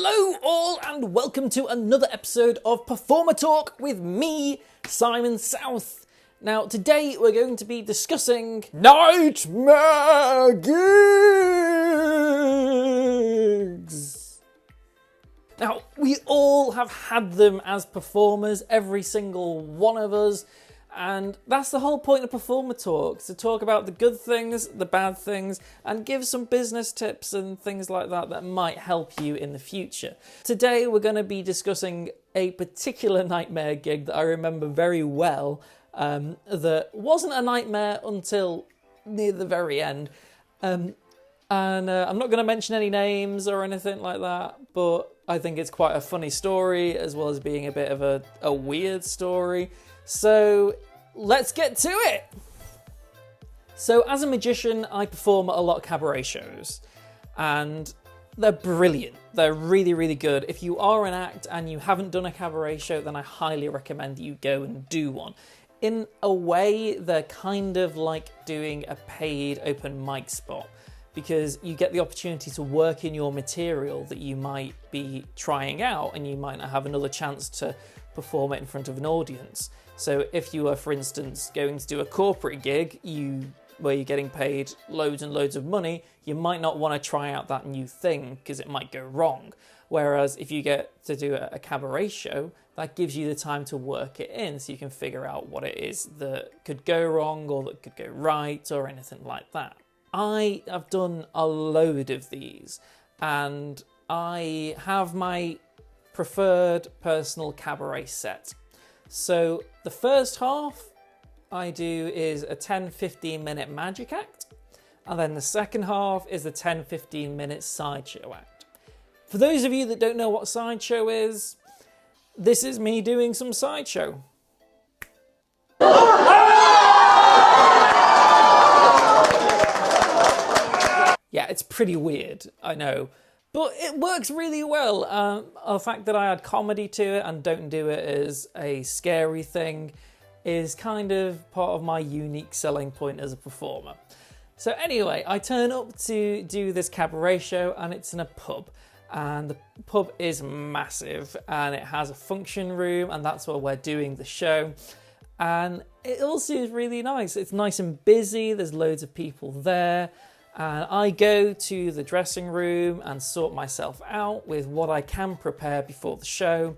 Hello all and welcome to another episode of Performer Talk with me, Simon South. Now today we're going to be discussing nightmare gigs. Now we all have had them as performers, every single one of us. And that's the whole point of Performer Talk, to talk about the good things, the bad things, and give some business tips and things like that that might help you in the future. Today we're going to be discussing a particular nightmare gig that I remember very well, that wasn't a nightmare until near the very end. I'm not going to mention any names or anything like that, but I think it's quite a funny story as well as being a bit of a weird story. So let's get to it. So as a magician, I perform at a lot of cabaret shows and they're brilliant. They're really, really good. If you are an act and you haven't done a cabaret show, then I highly recommend you go and do one. In a way, they're kind of like doing a paid open mic spot because you get the opportunity to work in your material that you might be trying out and you might not have another chance to perform it in front of an audience. So if you are, for instance, going to do a corporate gig where you're getting paid loads and loads of money, you might not want to try out that new thing because it might go wrong. Whereas if you get to do a cabaret show, that gives you the time to work it in so you can figure out what it is that could go wrong or that could go right or anything like that. I have done a load of these and I have my preferred personal cabaret set. So the first half I do is a 10-15 minute magic act, and then the second half is a 10-15 minute sideshow act. For those of you that don't know what sideshow is, this is me doing some sideshow. Yeah, it's pretty weird, I know. But it works really well. The fact that I add comedy to it and don't do it as a scary thing is kind of part of my unique selling point as a performer. So anyway, I turn up to do this cabaret show and it's in a pub. And the pub is massive and it has a function room and that's where we're doing the show. And it all seems really nice. It's nice and busy, there's loads of people there. And I go to the dressing room and sort myself out with what I can prepare before the show.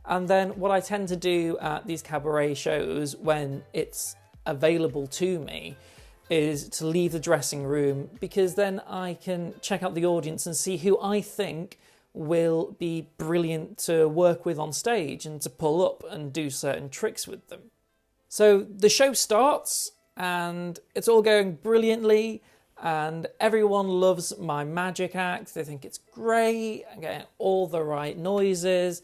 And then what I tend to do at these cabaret shows when it's available to me is to leave the dressing room because then I can check out the audience and see who I think will be brilliant to work with on stage and to pull up and do certain tricks with them. So the show starts and it's all going brilliantly. And everyone loves my magic act. They think it's great. I'm getting all the right noises.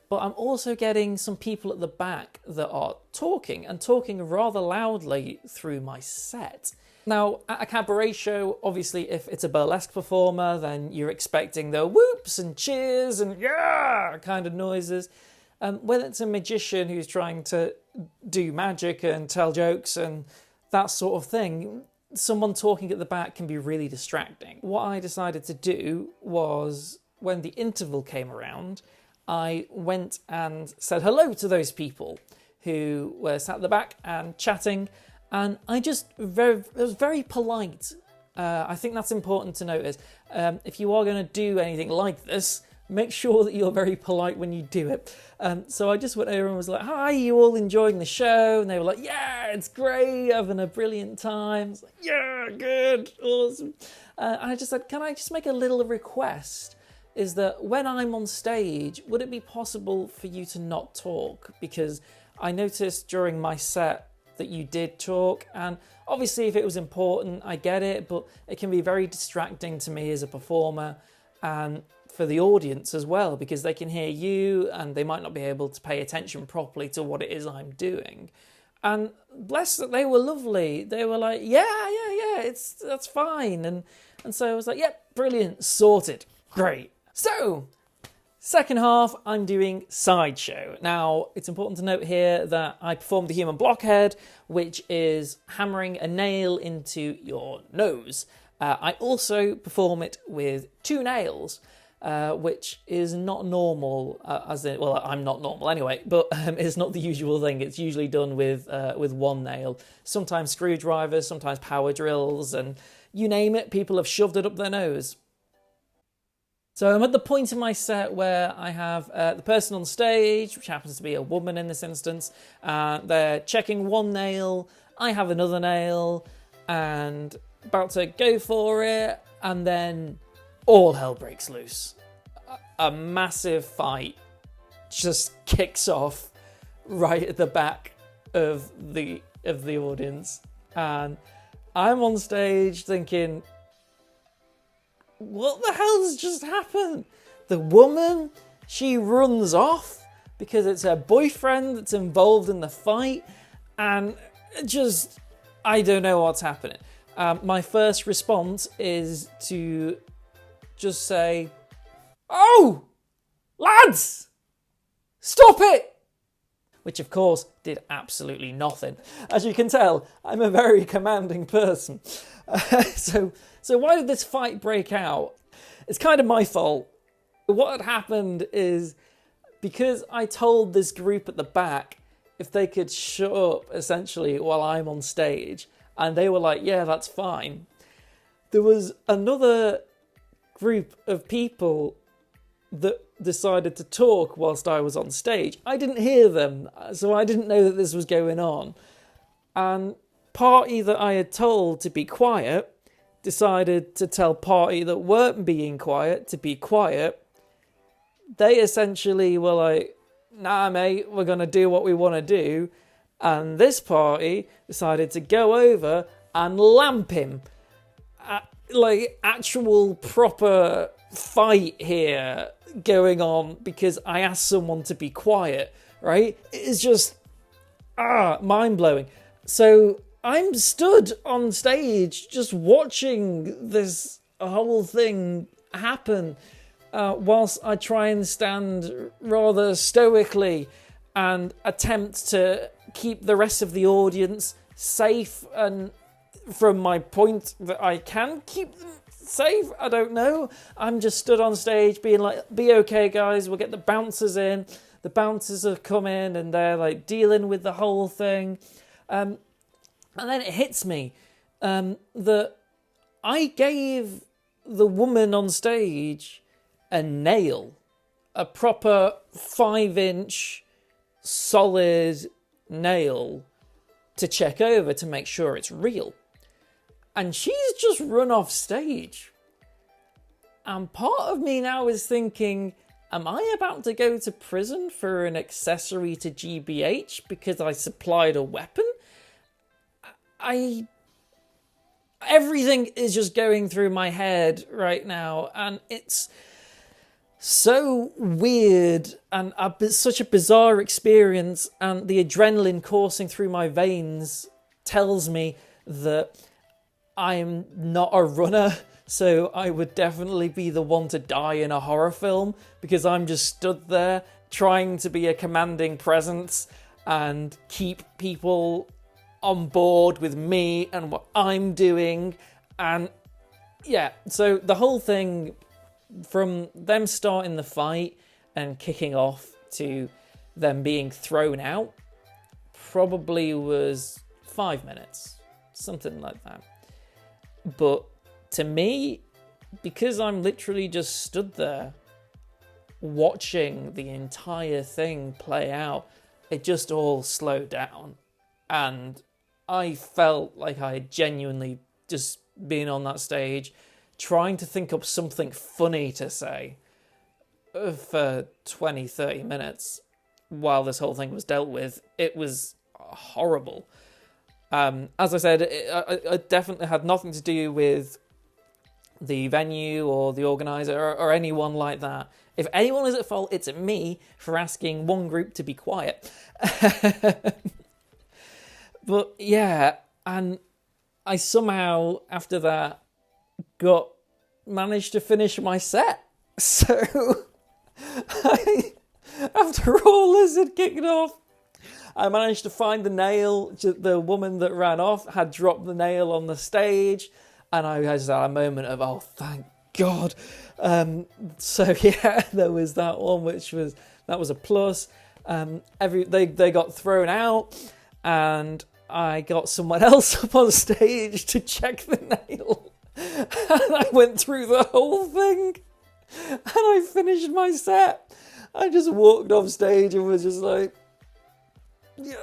But I'm also getting some people at the back that are talking rather loudly through my set. Now, at a cabaret show, obviously, if it's a burlesque performer, then you're expecting the whoops and cheers and yeah kind of noises. When it's a magician who's trying to do magic and tell jokes and that sort of thing, someone talking at the back can be really distracting. What I decided to do was, when the interval came around, I went and said hello to those people who were sat at the back and chatting, and I was very polite. I think that's important to notice. If you are going to do anything like this, make sure that you're very polite when you do it. So I just went over and was like, hi, you all enjoying the show? And they were like, yeah, it's great, having a brilliant time. I was like, yeah, good, awesome. And I just said, can I just make a little request? Is that when I'm on stage, would it be possible for you to not talk? Because I noticed during my set that you did talk, and obviously if it was important, I get it, but it can be very distracting to me as a performer. And for the audience as well, because they can hear you and they might not be able to pay attention properly to what it is I'm doing. And bless that, they were lovely. They were like, yeah, that's fine. And so I was like, yep, brilliant, sorted, great. So, second half, I'm doing sideshow. Now, it's important to note here that I performed the human blockhead, which is hammering a nail into your nose. I also perform it with 2 nails. which is not normal. Well, I'm not normal anyway, but it's not the usual thing. It's usually done with one nail. Sometimes screwdrivers, sometimes power drills, and you name it, people have shoved it up their nose. So I'm at the point in my set where I have the person on stage, which happens to be a woman in this instance. They're checking one nail, I have another nail, and about to go for it, and then all hell breaks loose. A massive fight just kicks off right at the back of the audience, and I'm on stage thinking, what the hell's just happened? The woman, she runs off because it's her boyfriend that's involved in the fight, and just, I don't know what's happening. My first response is to just say, "Oh, lads, stop it!" Which of course did absolutely nothing. As you can tell, I'm a very commanding person. So why did this fight break out? It's kind of my fault. What had happened is, because I told this group at the back if they could shut up, essentially, while I'm on stage, and they were like, yeah, that's fine. There was another group of people that decided to talk whilst I was on stage. I didn't hear them, so I didn't know that this was going on. And party that I had told to be quiet decided to tell party that weren't being quiet to be quiet. They essentially were like, nah mate, we're going to do what we want to do. And this party decided to go over and lamp him. Like, actual proper fight here going on because I asked someone to be quiet, right? It is just, mind-blowing. So I'm stood on stage just watching this whole thing happen whilst I try and stand rather stoically and attempt to keep the rest of the audience safe, and from my point that I can keep them safe, I don't know. I'm just stood on stage being like, be okay guys, we'll get the bouncers in. The bouncers have come in and they're like dealing with the whole thing. And then it hits me that I gave the woman on stage a nail, a proper 5-inch solid nail to check over to make sure it's real. And she's just run off stage. And part of me now is thinking, am I about to go to prison for an accessory to GBH because I supplied a weapon? Everything is just going through my head right now, and it's so weird and such a bizarre experience, and the adrenaline coursing through my veins tells me that I'm not a runner, so I would definitely be the one to die in a horror film, because I'm just stood there trying to be a commanding presence and keep people on board with me and what I'm doing. And yeah, so the whole thing, from them starting the fight and kicking off to them being thrown out, probably was 5 minutes, something like that. But to me, because I'm literally just stood there watching the entire thing play out, it just all slowed down. And I felt like I had genuinely just been on that stage trying to think up something funny to say for 20, 30 minutes while this whole thing was dealt with. It was horrible. As I said, it definitely had nothing to do with the venue or the organizer or anyone like that. If anyone is at fault, it's at me for asking one group to be quiet. But yeah, and I somehow, after that, managed to finish my set. So, after all this had kicked off, I managed to find the nail. The woman that ran off had dropped the nail on the stage, and I just had a moment of, oh, thank God. So yeah, there was that one, that was a plus. They got thrown out, and I got someone else up on stage to check the nail. And I went through the whole thing, and I finished my set. I just walked off stage and was just like, yeah.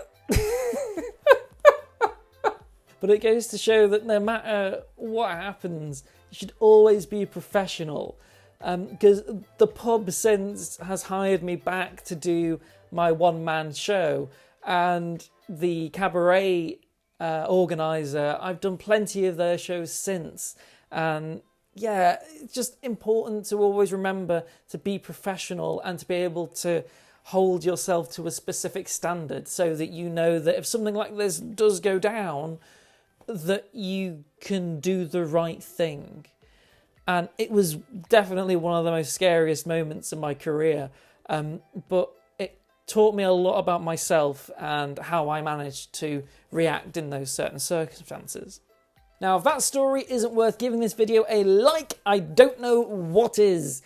But it goes to show that no matter what happens, you should always be professional. Because the pub since has hired me back to do my one-man show, and the cabaret organizer, I've done plenty of their shows since. And yeah, it's just important to always remember to be professional and to be able to hold yourself to a specific standard, so that you know that if something like this does go down, that you can do the right thing. And it was definitely one of the most scariest moments in my career, but it taught me a lot about myself and how I managed to react in those certain circumstances. Now, if that story isn't worth giving this video a like, I don't know what is.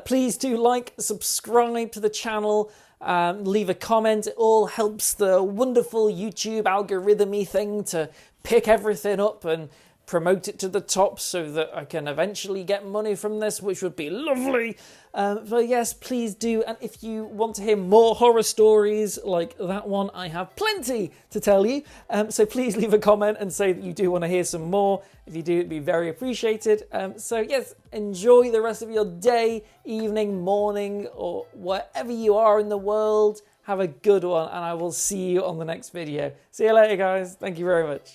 Please do like, subscribe to the channel, leave a comment. It all helps the wonderful YouTube algorithm-y thing to pick everything up and promote it to the top so that I can eventually get money from this, which would be lovely. But yes, please do. And if you want to hear more horror stories like that one, I have plenty to tell you. So please leave a comment and say that you do want to hear some more. If you do, it'd be very appreciated. So yes, enjoy the rest of your day, evening, morning, or wherever you are in the world. Have a good one, and I will see you on the next video. See you later, guys. Thank you very much.